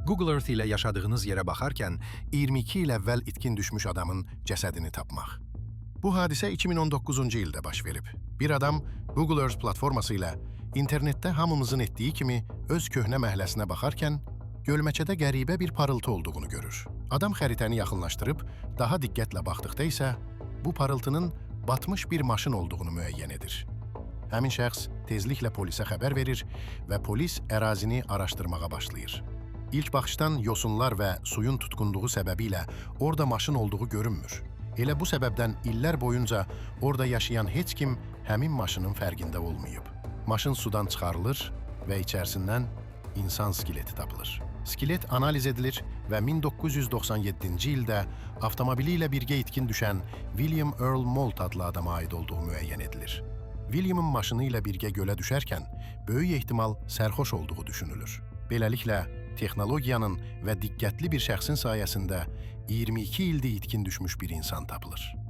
Google Earth ilə yaşadığınız yerə baxarkən 22 il əvvəl itkin düşmüş adamın cəsədini tapmaq. Bu hadisə 2019-cu ildə baş verib. Bir adam Google Earth platforması ilə internetdə hamımızın etdiyi kimi öz köhnə məhəlləsinə baxarkən gölməçədə qəribə bir parıltı olduğunu görür. Adam xəritəni yaxınlaşdırıb daha diqqətlə baxdıqda isə bu parıltının batmış bir maşın olduğunu müəyyən edir. Həmin şəxs tezliklə polisə xəbər verir və polis ərazini araşdırmağa başlayır. İlk baxışdan yosunlar və suyun tutqunluğu səbəbilə orada maşın olduğu görünmür. Elə bu səbəbdən illər boyunca orada yaşayan heç kim həmin maşının fərqində olmayıb. Maşın sudan çıxarılır və içərisindən insan skeleti tapılır. Skelet analiz edilir və 1997-ci ildə avtomobili ilə birgə itkin düşən William Earl Moult adlı adama aid olduğu müəyyən edilir. William'ın maşını ilə birgə gölə düşərkən böyük ehtimal sərxoş olduğu düşünülür. Beləliklə, texnologiyanın və diqqətli bir şəxsin sayəsində 22 ildə itkin düşmüş bir insan tapılır.